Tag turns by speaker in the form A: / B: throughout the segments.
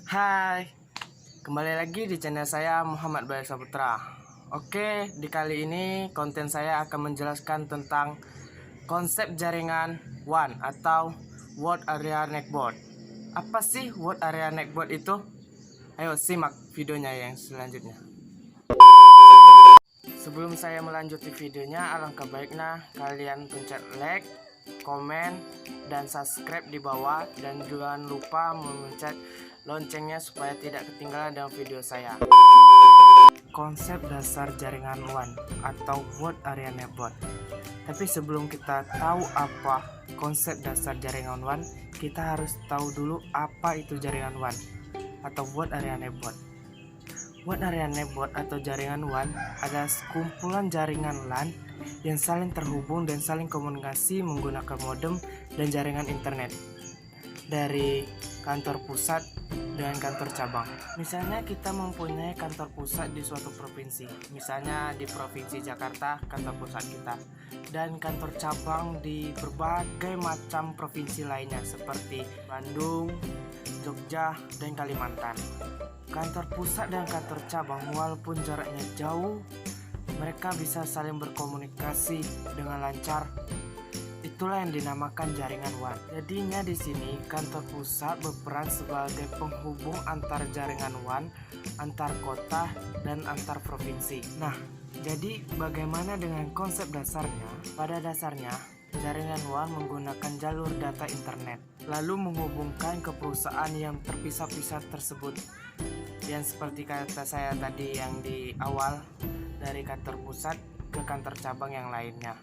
A: Hai, kembali lagi di channel saya Muhammad Bayu Saputra. Oke, di kali ini konten saya akan menjelaskan tentang konsep jaringan WAN atau Wide Area Network. Apa sih Wide Area Network itu? Ayo simak videonya yang selanjutnya. Sebelum saya melanjuti videonya, alangkah baiknya kalian pencet like, komen, dan subscribe di bawah, dan jangan lupa memencet loncengnya supaya tidak ketinggalan dalam video saya. Konsep dasar jaringan WAN atau Wide Area Network. Tapi sebelum kita tahu apa konsep dasar jaringan WAN, kita harus tahu dulu apa itu jaringan WAN atau Wide Area Network. Wide Area Network atau jaringan WAN adalah sekumpulan jaringan LAN yang saling terhubung dan saling komunikasi menggunakan modem dan jaringan internet dari kantor pusat dengan kantor cabang. Misalnya kita mempunyai kantor pusat di suatu provinsi, misalnya di Provinsi Jakarta kantor pusat kita, dan kantor cabang di berbagai macam provinsi lainnya seperti Bandung, Jogja, dan Kalimantan. Kantor pusat dan kantor cabang walaupun jaraknya jauh, mereka bisa saling berkomunikasi dengan lancar. Itulah yang dinamakan jaringan WAN. Jadinya di sini kantor pusat berperan sebagai penghubung antar jaringan WAN, antar kota dan antar provinsi. Nah, jadi bagaimana dengan konsep dasarnya? Pada dasarnya, jaringan WAN menggunakan jalur data internet, lalu menghubungkan ke perusahaan yang terpisah-pisah tersebut. Yang seperti kata saya tadi yang di awal, dari kantor pusat ke kantor cabang yang lainnya.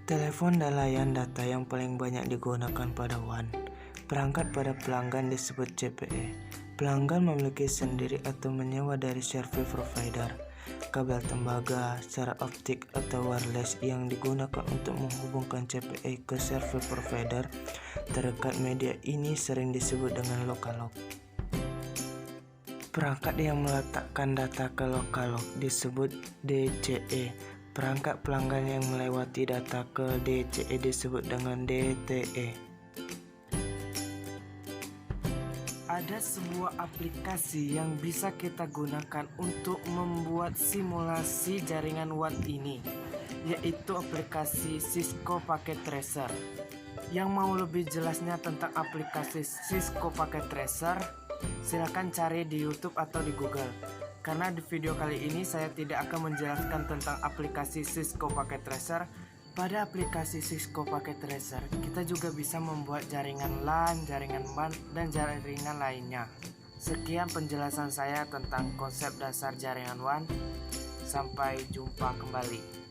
B: Telepon dan layanan data yang paling banyak digunakan pada WAN. Perangkat pada pelanggan disebut CPE. Pelanggan memiliki sendiri atau menyewa dari service provider. Kabel tembaga, secara optik atau wireless yang digunakan untuk menghubungkan CPE ke service provider terdekat media ini sering disebut dengan lokalog. Perangkat yang meletakkan data ke lokalog disebut DCE. Perangkat pelanggan yang melewati data ke DCE disebut dengan DTE.
A: Ada sebuah aplikasi yang bisa kita gunakan untuk membuat simulasi jaringan WAN ini, yaitu aplikasi Cisco Packet Tracer. Yang mau lebih jelasnya tentang aplikasi Cisco Packet Tracer, silakan cari di YouTube atau di Google. Karena di video kali ini saya tidak akan menjelaskan tentang aplikasi Cisco Packet Tracer. Pada aplikasi Cisco Packet Tracer, kita juga bisa membuat jaringan LAN, jaringan WAN, dan jaringan lainnya. Sekian penjelasan saya tentang konsep dasar jaringan WAN. Sampai jumpa kembali.